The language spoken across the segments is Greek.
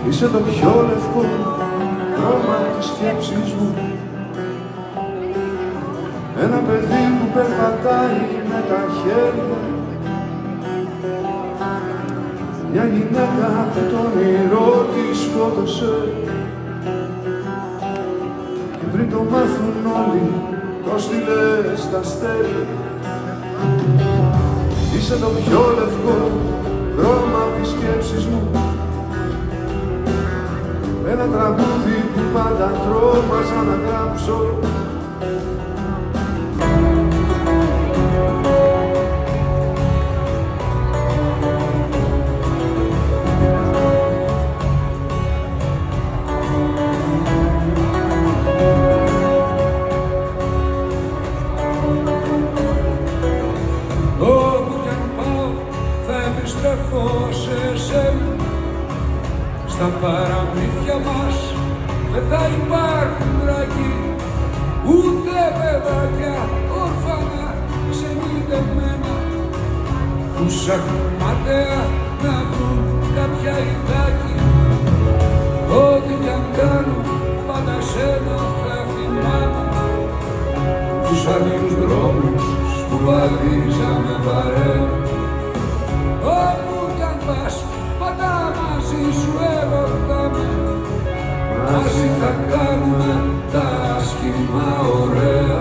Είσαι το πιο λευκό χρώμα της σκέψης μου. Ένα παιδί που περπατάει με τα χέρια. Μια γυναίκα που το όνειρό της σκότωσε. Και πριν το μάθουν όλοι το στείλε στα αστέρια. Είσαι το πιο λευκό χρώμα της σκέψης μου. Ένα τραγούδι που πάντα τρόμαζα να γράψω. Όπου κι αν πάω θα επιστρέφω σε σένα. Στα παραμύθια μας δεν θα υπάρχουν ράκοι, ούτε παιδάκια όρφανα ξενιδεμένα που ψάχνουν μάταια να βρουν κάποια ιδάκι. Ό,τι κι αν κάνω πάντα σένα θα θυμάμαι, τους άλλους δρόμους που βαδίζαμε παρέα. Όπου κι αν πας πάντα μαζί σου ερωτάμε, μαζί θα κάνουμε τα άσχημα ωραία.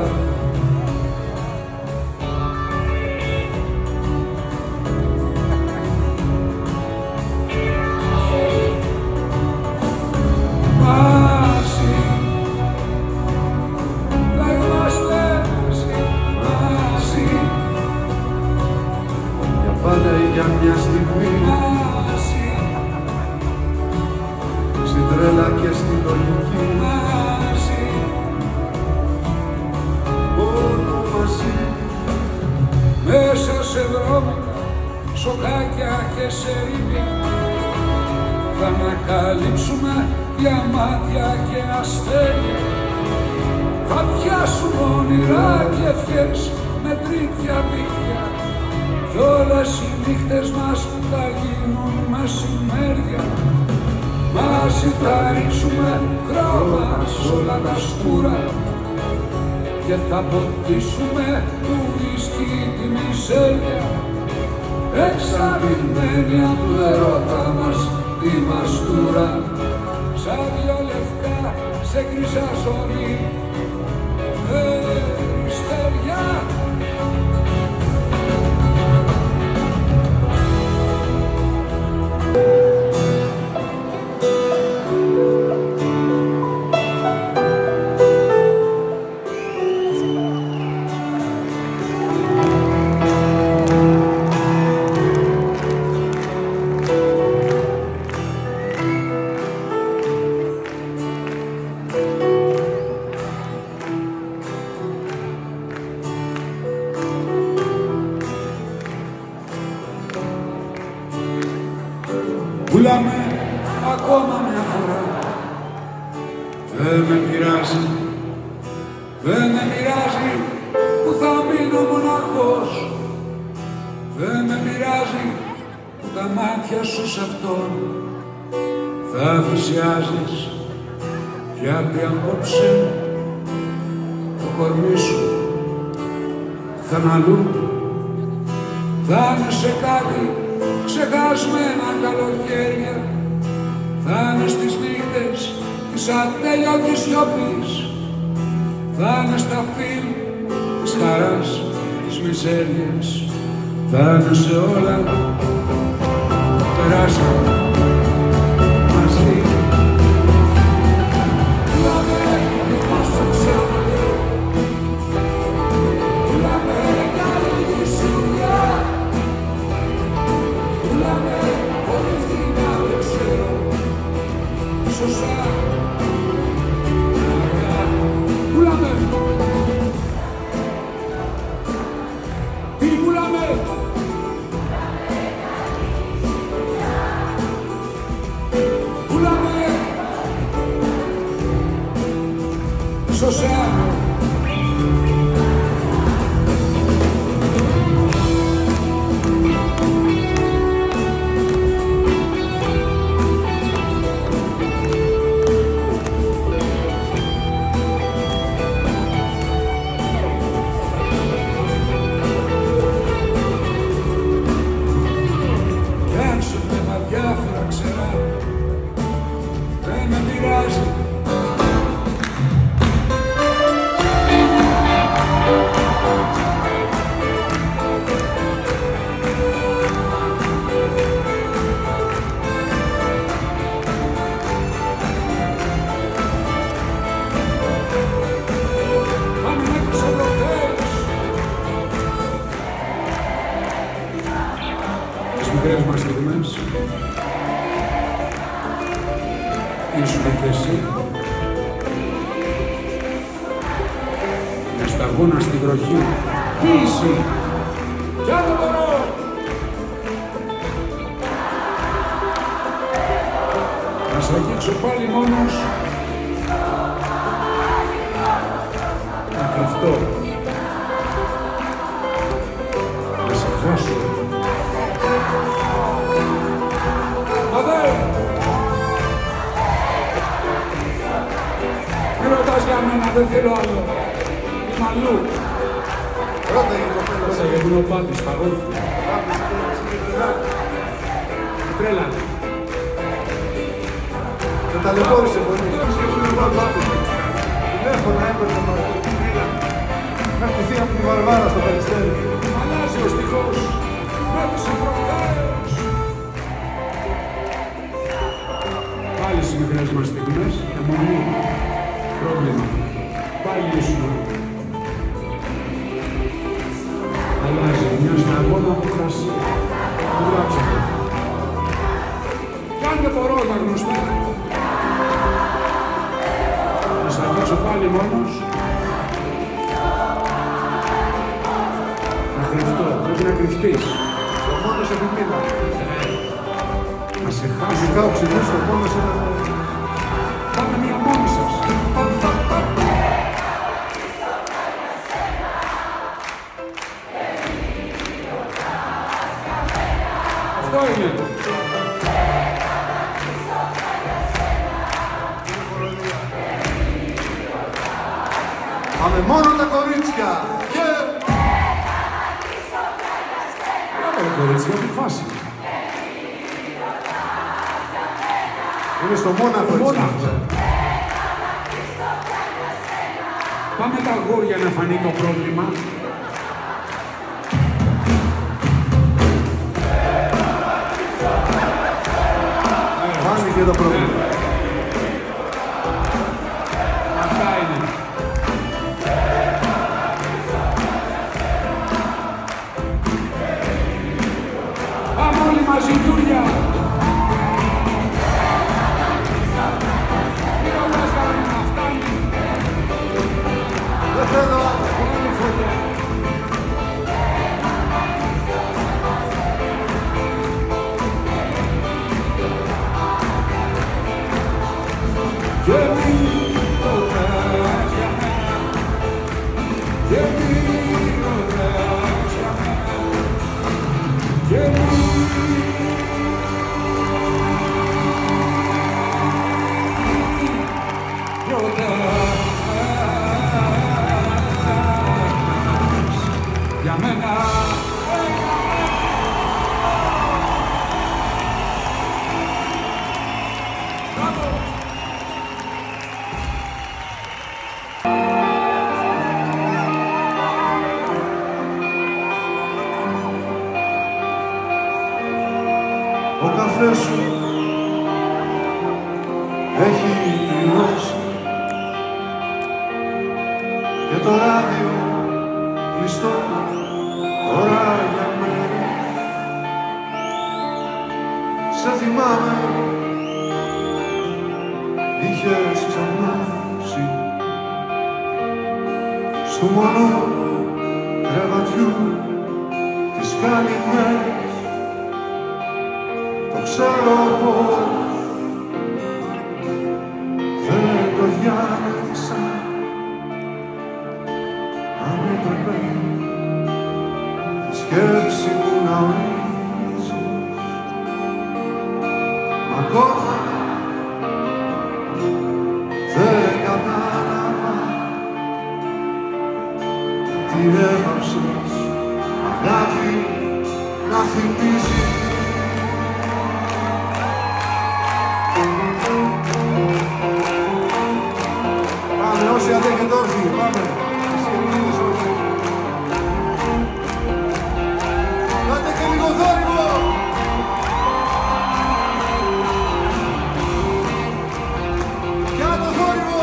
Μαζί θα είμαστε μαζί, Για πάντα ή για μια στιγμή, στην τρέλα και στην λογική, μόνο μαζί. μέσα σε δρόμικα, σοκάκια και σε ήλια θα ανακαλύψουμε διαμάτια και αστέρια. Θα πιάσουν όνειρα και ευχές με τρίτια δίχτυα κι όλες οι νύχτες μας θα γίνουν μεσημέρια. Μαζί θα ρίξουμε χρώμα σ' όλα τα σκούρα και θα ποτίσουμε του βίσκι τη μιζέρια. Εξαβημένη απ' του ερώτα μας τη μαστούρα, σαν δυο λευκά σε γκρίζα ζώνη περιστεριά. Πουλάμε ακόμα μια φορά. Δεν με πειράζει, δεν με πειράζει που θα μείνω μοναχός. Δεν με πειράζει που τα μάτια σου σε αυτόν θα θυσιάζεις, γιατί απόψε το κορμί σου θα είναι αλλού. Θα είναι σε κάτι ξεχασμένα καλοκαίρια, θα είναι στις νύχτες της ατέλειωτης σιωπής, θα είναι στα φιλ της χαράς, της μιζέριας, θα είναι σε όλα που περάσαμε μαζί. Πουλάμε μας το ξαναλέ, πουλάμε καλή φυσικά, πουλάμε όλη φθηνά δεν ξέρω, σωστά, πουλάμε. Τι πουλάμε? Πουλάμε ήσουν και εσύ. Με σταγόνα στην βροχή. Τι είσαι. Κι άλλο μπορώ. Να σε αγγίξω πάλι μόνος. Να κρυφτώ. Να σε χάσω. Αδέ! Μη ρωτάς για μένα, δεν θέλω άλλο. Είμαι αλλού. Ρώτα η κοπέλα. Ρώτα γιατί είναι ο Πάντης, παγώθηκε. Τρέλα. Δεν ταλαιπώρησε πολύ. Τηλέφωνα έπαιρνε μαζί. Να χτυθεί από τη Βαρβάρα στο Περιστέρι. Αλλάζει ο στιχός. Μέτωσε προφτάεως. Πάλι στις μικρές μας στιγμές, αιμονή, πρόβλημα. Πάλι ήσουν. Αλλάζει μια σταγόνα από κρασί. Του γράψαμε. Κι αν δεν μπορώ να γνωστώ. Να σ' αφήσω πάλι μόνος. Να κρυφτώ, πρέπει να κρυφτείς. Ο μόνος επιμήνα. Να σε χάσω. Φυσικά ο ψηλούς ο μόνος είναι... Πάμε μία μόνη σας. Αυτό είναι. Πάμε μόνο τα κορίτσια. Και... Ωραία κορίτσια, τι φάση. Είναι στο Μόναχο έτσι. Μόναχο. Πάμε τα αγόρια να φανεί το πρόβλημα. Φάνηκε το πρόβλημα. Αυτά είναι. Πάμε όλοι μαζί, Γιούλια. Μην ρωτάς κανένα, φτάνει. Δεν θέλω άλλο. Πολύ φωτιά. Και μη ρωτάς για μένα. Και μη ρωτάς για μένα. Και μη ρωτάς για μένα. Ο καφές σου έχει τελειώσει και το ράδιο κλειστό τώρα για μένα. Σε θυμάμαι, είχες ξαπνώσει στου μονού κρεβατιού τις καλημέρες. Το ξέρω πως δεν το διάλεξα. Αν έπρεπε τη σκέψη μου να ορίσω, μ' ακόμα δεν κατάλαβα τι έβαψες αγάπη να θυμίζει. Πάμε όσοι αντέχετε όρθιοι, πάμε. Κάτε και λίγο θόρυβο. Κι άλλο θόρυβο.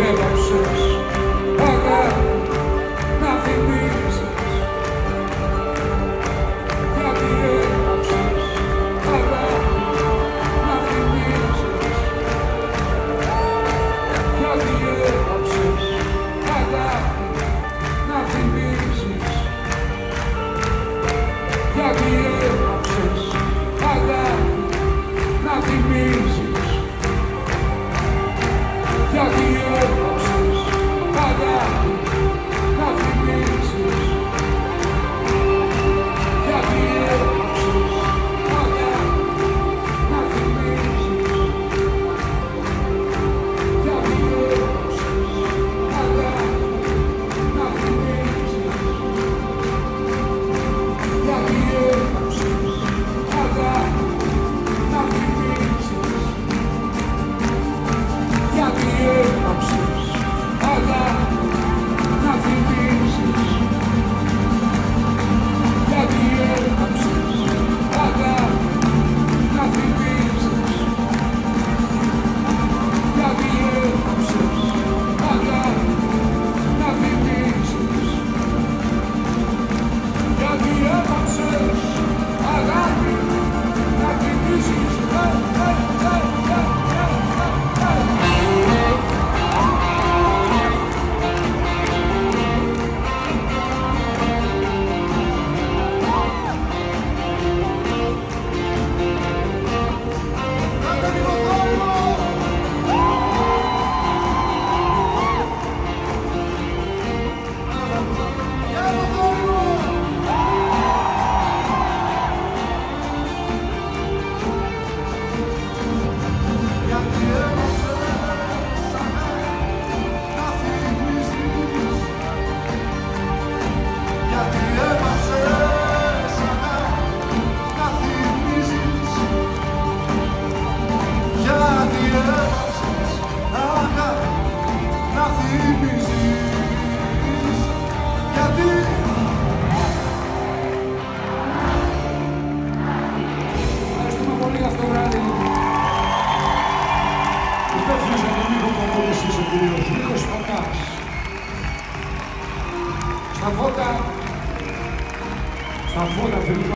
έπαψες αγάπη να θυμίζεις, γιατί έπαψες αγάπη να θυμίζεις, γιατί έπαψες αγάπη να θυμίζεις, γιατί έπαψες αγάπη να θυμίζεις, γιατί έπαψες αγάπη να θυμίζεις, γιατί έπαψες αγάπη να θυμίζεις, γιατί έπαψες αγάπη να θυμίζεις, γιατί έπαψες αγάπη να θυμίζεις, γιατί έπαψες αγάπη να θυμίζεις, γιατί έπαψες αγάπη να θυμίζεις, γιατί έπαψες αγάπη να θυμίζεις, γιατί έπαψες αγάπη να θυμίζεις. Ευχαριστούμε πολύ αυτό το βράδυ. Υπεύθυνος για τον ήχο κομμάτισης ο κύριος Νίκος Πακάς. Στα φώτα,